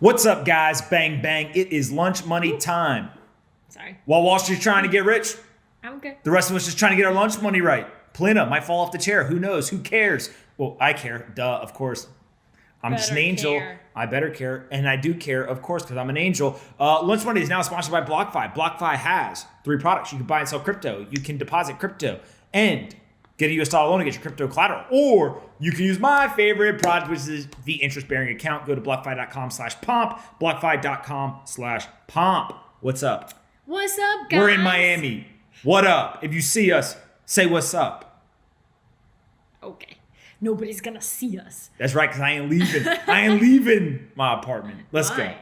What's up, guys? Bang, bang. It is lunch money time. Sorry. While Wall Street's trying to get rich, I'm good. the rest of us just trying to get our lunch money right. Polina might fall off the chair. Who knows? Who cares? Well, I care. Duh, of course. I'm just an angel. Care. I better care. And I do care, of course, because I'm an angel. Lunch Money is now sponsored by BlockFi. BlockFi has 3 products. You can buy and sell crypto. You can deposit crypto and get a US dollar loan to get your crypto collateral. Or you can use my favorite product, which is the interest-bearing account. Go to blockfi.com/pomp, blockfi.com/pomp. What's up? What's up, guys? We're in Miami. What up? If you see us, say what's up. Okay. Nobody's gonna see us. That's right, because I ain't leaving. I ain't leaving my apartment. Let's Why? go.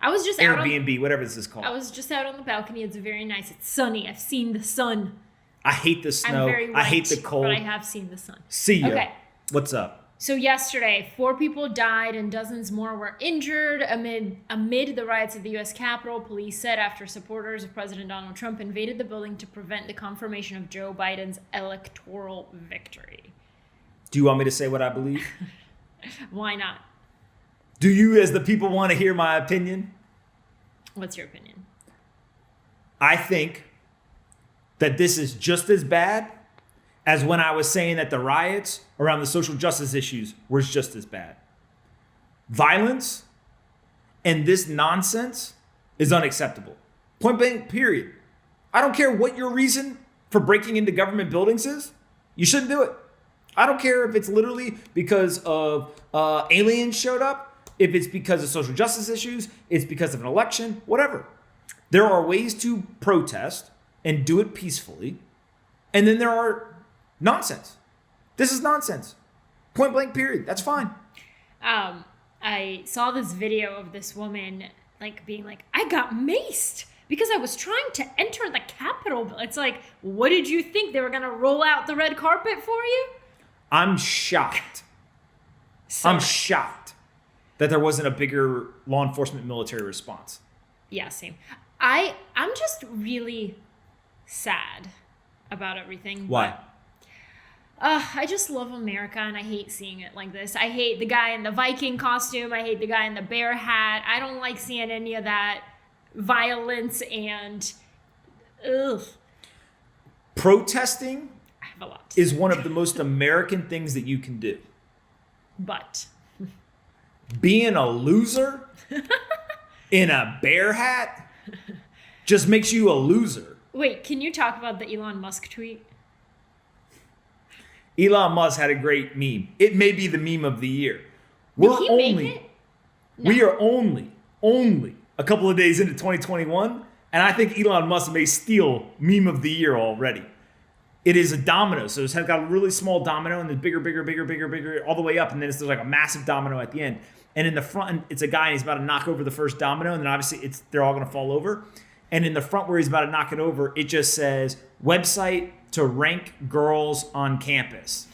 I was just Airbnb, whatever this is called. I was just out on the balcony. It's very nice. It's sunny. I've seen the sun. I hate the snow. I'm very white, I hate the cold. but I have seen the sun. See ya. Okay. What's up? So yesterday, 4 people died and dozens more were injured amid the riots at the U.S. Capitol. Police said after supporters of President Donald Trump invaded the building to prevent the confirmation of Joe Biden's electoral victory. Do you want me to say what I believe? Why not? Do you, as the people, want to hear my opinion? What's your opinion? I think that this is just as bad as when I was saying that the riots around the social justice issues were just as bad. Violence and this nonsense is unacceptable. Point blank, period. I don't care what your reason for breaking into government buildings is. You shouldn't do it. I don't care if it's literally because of aliens showed up, if it's because of social justice issues, it's because of an election, whatever. There are ways to protest and do it peacefully. And then there are nonsense. This is nonsense. Point blank, period. That's fine. I saw this video of this woman being like, I got maced because I was trying to enter the Capitol. It's like, what did you think? They were going to roll out the red carpet for you? I'm shocked. I'm shocked that there wasn't a bigger law enforcement military response. Yeah, same. I'm just really sad about everything. Why? I just love America and I hate seeing it like this. I hate the guy in the Viking costume. I hate the guy in the bear hat. I don't like seeing any of that violence and ugh. Protesting I have a lot to is say. one of the most American things that you can do. But Being a loser in a bear hat just makes you a loser. wait, can you talk about the Elon Musk tweet? Elon Musk had a great meme. It may be the meme of the year. Did he make it? No. We are only a couple of days into 2021, and I think Elon Musk may steal meme of the year already. It is a domino, so it's got a really small domino, and then bigger, all the way up, and then there's like a massive domino at the end. And in the front, it's a guy, and he's about to knock over the first domino, and then obviously they're all going to fall over. And in the front where he's about to knock it over, it just says, website to rank girls on campus.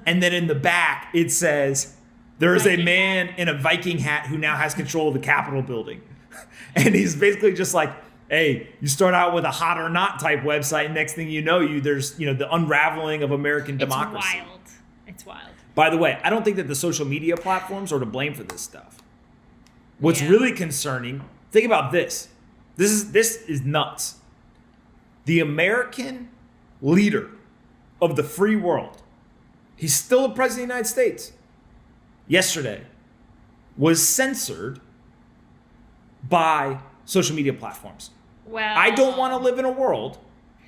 And then in the back, it says, there is a man in a Viking hat who now has control of the Capitol building. And he's basically just like, hey, you start out with a hot or not type website, and next thing you know, there's the unraveling of American democracy. It's wild. It's wild. By the way, I don't think that the social media platforms are to blame for this stuff. What's Yeah. really concerning, think about this. This is nuts. The American leader of the free world, he's still the president of the United States, yesterday was censored by social media platforms. Well, I don't want to live in a world,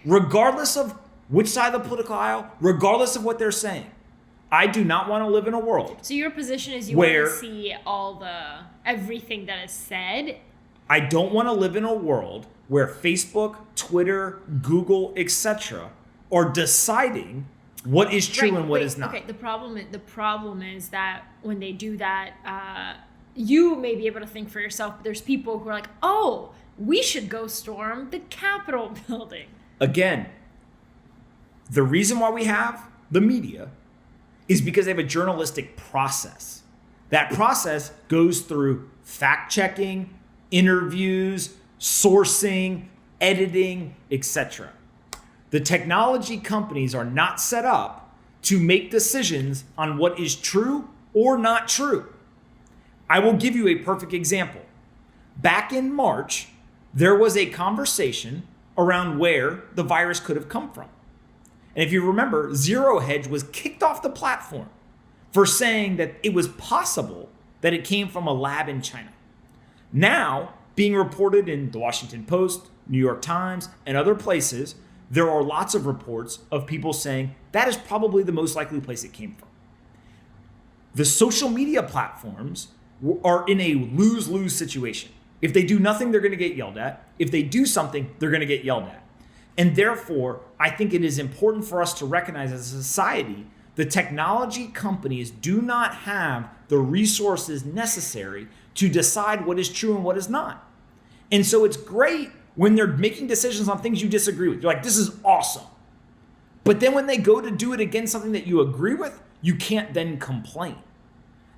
regardless of which side of the political aisle, regardless of what they're saying. I do not want to live in a world. So your position is you where want to see everything that is said. I don't want to live in a world where Facebook, Twitter, Google, etc. are deciding what is true and what is not. Okay, the problem is that when they do that, you may be able to think for yourself, but there's people who are like, oh, we should go storm the Capitol building. Again, the reason why we have the media is because they have a journalistic process. That process goes through fact-checking, interviews, sourcing, editing, etc. The technology companies are not set up to make decisions on what is true or not true. I will give you a perfect example. Back in March, there was a conversation around where the virus could have come from. And if you remember, Zero Hedge was kicked off the platform for saying that it was possible that it came from a lab in China. Now, being reported in the Washington Post, New York Times, and other places, there are lots of reports of people saying that is probably the most likely place it came from. The social media platforms are in a lose-lose situation. If they do nothing, they're going to get yelled at. If they do something, they're going to get yelled at. And therefore, I think it is important for us to recognize as a society, the technology companies do not have the resources necessary to decide what is true and what is not. And so it's great when they're making decisions on things you disagree with. You're like, this is awesome. But then when they go to do it against something that you agree with, you can't then complain.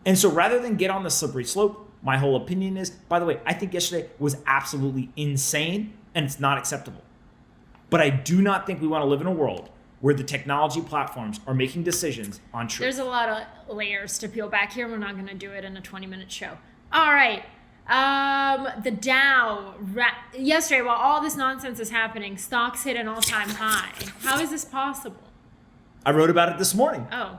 And so rather than get on the slippery slope, my whole opinion is, by the way, I think yesterday was absolutely insane and it's not acceptable. But I do not think we want to live in a world where the technology platforms are making decisions on truth. There's a lot of layers to peel back here. We're not going to do it in a 20-minute show. All right. The Dow, yesterday, while all this nonsense is happening, stocks hit an all-time high. How is this possible? I wrote about it this morning. Oh.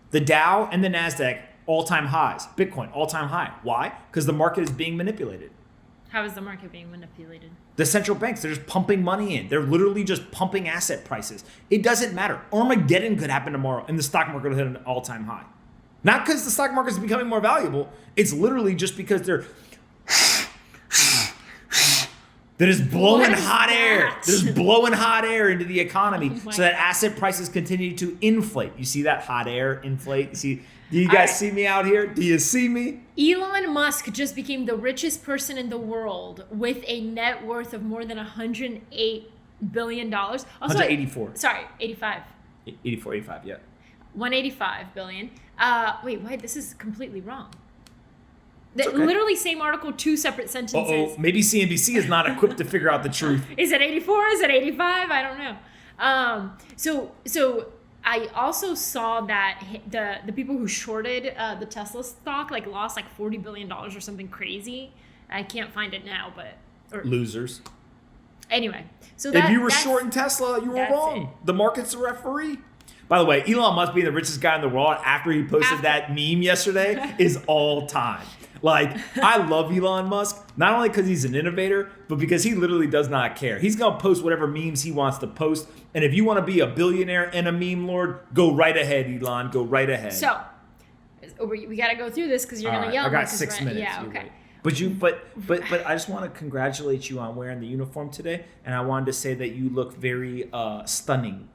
The Dow and the NASDAQ, all-time highs. Bitcoin, all-time high. Why? Because the market is being manipulated. How is the market being manipulated? The central banks, they're just pumping money in. They're literally just pumping asset prices. It doesn't matter. Armageddon could happen tomorrow and the stock market will hit an all-time high. Not because the stock market is becoming more valuable. It's literally just because they're just blowing hot air. They're just blowing hot air into the economy so that asset prices continue to inflate. You see that hot air inflate? You see? Do you guys see me out here? Do you see me? Elon Musk just became the richest person in the world with a net worth of more than $108 billion. Also, 184. Sorry, 85. 84, 85, yeah. 185 billion. Wait, why? This is completely wrong. Okay. Literally same article, two separate sentences. Maybe CNBC is not equipped to figure out the truth. Is it 84? Is it 85? I don't know. So I also saw that the people who shorted the Tesla stock lost $40 billion or something crazy. I can't find it now, but losers. Anyway, so if you were shorting Tesla, you were wrong. The market's a referee. By the way, Elon Musk being the richest guy in the world after he posted that meme yesterday is all time. I love Elon Musk, not only because he's an innovator, but because he literally does not care. He's going to post whatever memes he wants to post. And if you want to be a billionaire and a meme lord, go right ahead, Elon. Go right ahead. So, we got to go through this because you're going to yell. I got 6 minutes. Yeah, okay. But I just want to congratulate you on wearing the uniform today. And I wanted to say that you look very stunning,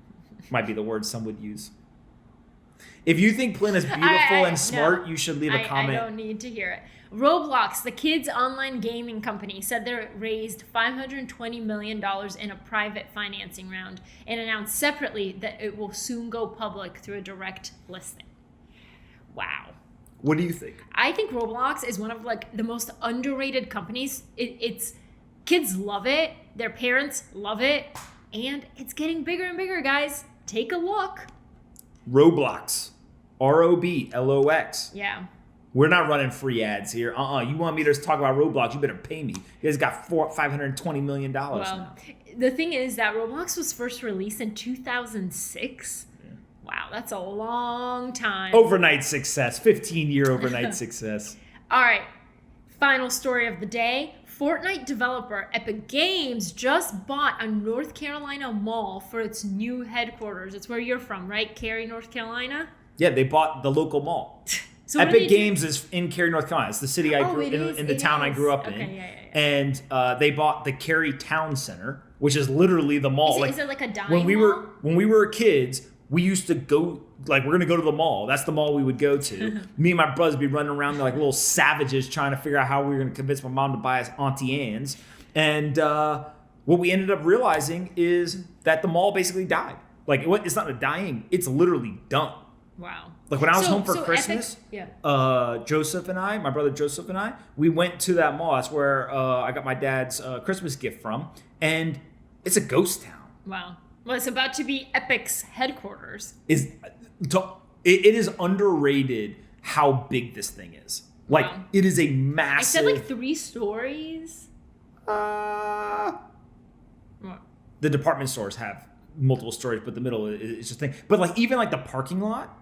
might be the word some would use. If you think Polina is beautiful and smart, you should leave a comment. I don't need to hear it. Roblox, the kids' online gaming company, said they raised $520 million in a private financing round and announced separately that it will soon go public through a direct listing. Wow. What do you think? I think Roblox is one of the most underrated companies. It's kids love it, their parents love it, and it's getting bigger and bigger, guys. Take a look. Roblox. ROBLOX. Yeah. We're not running free ads here. You want me to talk about Roblox, you better pay me. You guys got $520 million now. The thing is that Roblox was first released in 2006. Yeah. Wow, that's a long time. Overnight success, 15-year overnight success. All right, final story of the day. Fortnite developer Epic Games just bought a North Carolina mall for its new headquarters. It's where you're from, right? Cary, North Carolina? Yeah, they bought the local mall. So Epic Games is in Cary, North Carolina. It's the city I grew in the town I grew up in. Yeah. And they bought the Cary Town Center, which is literally the mall. Is it like a dime mall? When we were we're used to go, we're going to go to the mall. That's the mall we would go to. Me and my brothers would be running around like little savages trying to figure out how we were going to convince my mom to buy us Auntie Anne's. And what we ended up realizing is that the mall basically died. It's not dying. It's literally done. Wow. When I was home for Christmas, Epic, Joseph and I, my brother Joseph and I, we went to that mall. That's where I got my dad's Christmas gift from. And it's a ghost town. Wow. Well, it's about to be Epic's headquarters. It is underrated how big this thing is. Like, Wow. it is a I massive... said like 3 stories. Uh, What? the department stores have multiple stories, but the middle is just thing. But like even like the parking lot,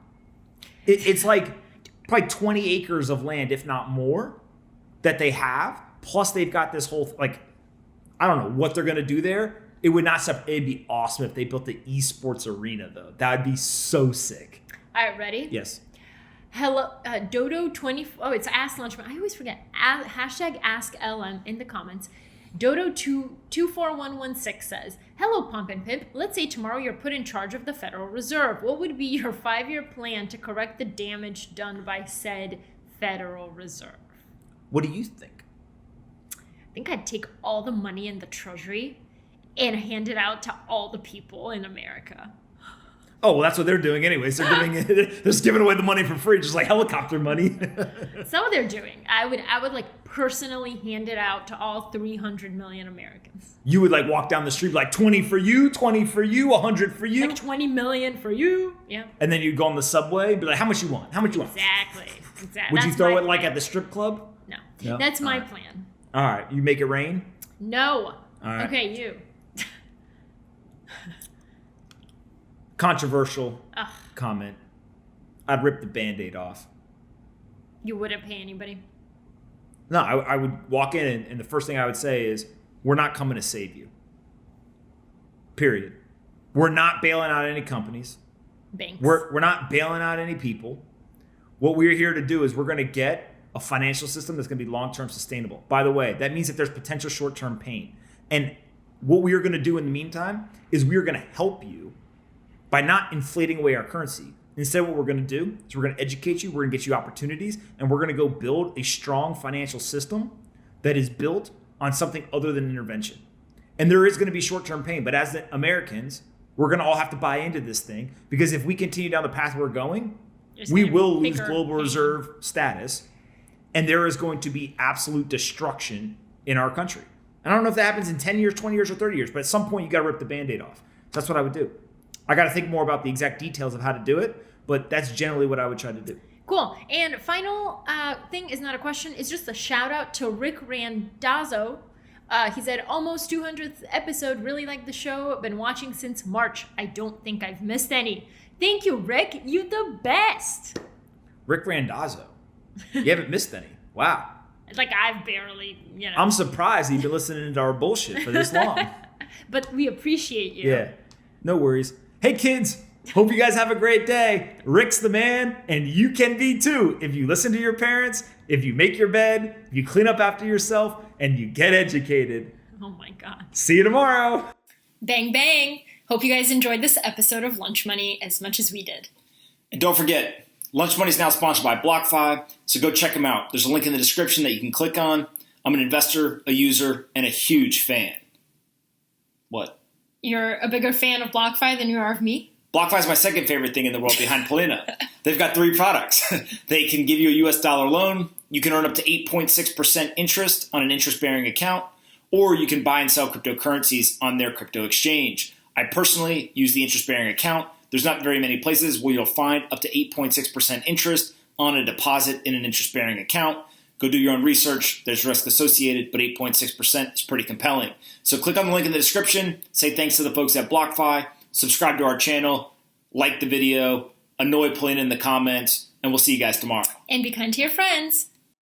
it's like probably 20 acres of land, if not more, that they have. Plus they've got this whole like, I don't know what they're gonna do there. It would not. It'd be awesome if they built the esports arena though. That would be so sick. All right, ready? Yes. Hello, Dodo20. Oh, it's Ask Lunchman. I always forget. Hashtag AskLM in the comments. Dodo24116 says, "Hello, Pomp and Pimp. Let's say tomorrow you're put in charge of the Federal Reserve. What would be your 5-year plan to correct the damage done by said Federal Reserve?" What do you think? I think I'd take all the money in the Treasury and hand it out to all the people in America. Oh, well, that's what they're doing anyways. They're doing it. They're just giving away the money for free, just like helicopter money. That's not what they're doing. I would like personally hand it out to all 300 million Americans. You would like walk down the street like 20 for you, 20 for you, 100 for you. Like 20 million for you. Yeah. And then you'd go on the subway and be like, how much you want? How much you want? Exactly. Would you That's throw my it like plan. at the strip club? No. No? That's my All right. plan. All right. You make it rain? No. All right. Okay, you. Controversial Ugh. comment. I'd rip the Band-Aid off. You wouldn't pay anybody. No, I would walk in and the first thing I would say is, we're not coming to save you. Period. We're not bailing out any companies. Banks. We're not bailing out any people. What we're here to do is we're going to get a financial system that's going to be long-term sustainable. By the way, that means that there's potential short-term pain. And what we are going to do in the meantime is we are going to help you by not inflating away our currency. Instead, what we're going to do is we're going to educate you, we're going to get you opportunities, and we're going to go build a strong financial system that is built on something other than intervention. And there is going to be short-term pain, but as the Americans, we're going to all have to buy into this thing, because if we continue down the path we're going, There's we gonna will be lose bigger global pain. reserve status, and there is going to be absolute destruction in our country. And I don't know if that happens in 10 years, 20 years, or 30 years, but at some point you got to rip the Band-Aid off. So that's what I would do. I got to think more about the exact details of how to do it, but that's generally what I would try to do. Cool. And final thing is not a question. It's just a shout out to Rick Randazzo. He said, almost 200th episode. Really like the show. Been watching since March. I don't think I've missed any. Thank you, Rick. You the best. Rick Randazzo. You haven't missed any. Wow. Like I've barely, I'm surprised you've been listening to our bullshit for this long. But we appreciate you. Yeah. No worries. Hey, kids. Hope you guys have a great day. Rick's the man, and you can be too if you listen to your parents, if you make your bed, if you clean up after yourself, and you get educated. Oh my God. See you tomorrow. Bang, bang. Hope you guys enjoyed this episode of Lunch Money as much as we did. And don't forget, Lunch Money is now sponsored by BlockFi, so go check them out. There's a link in the description that you can click on. I'm an investor, a user, and a huge fan. What? You're a bigger fan of BlockFi than you are of me? BlockFi is my second favorite thing in the world behind Polina. They've got 3 products. They can give you a US dollar loan. You can earn up to 8.6% interest on an interest-bearing account, or you can buy and sell cryptocurrencies on their crypto exchange. I personally use the interest-bearing account. There's not very many places where you'll find up to 8.6% interest on a deposit in an interest-bearing account. Go do your own research. There's risk associated, but 8.6% is pretty compelling. So click on the link in the description. Say thanks to the folks at BlockFi. Subscribe to our channel. Like the video. Annoy Polina in the comments. And we'll see you guys tomorrow. And be kind to your friends.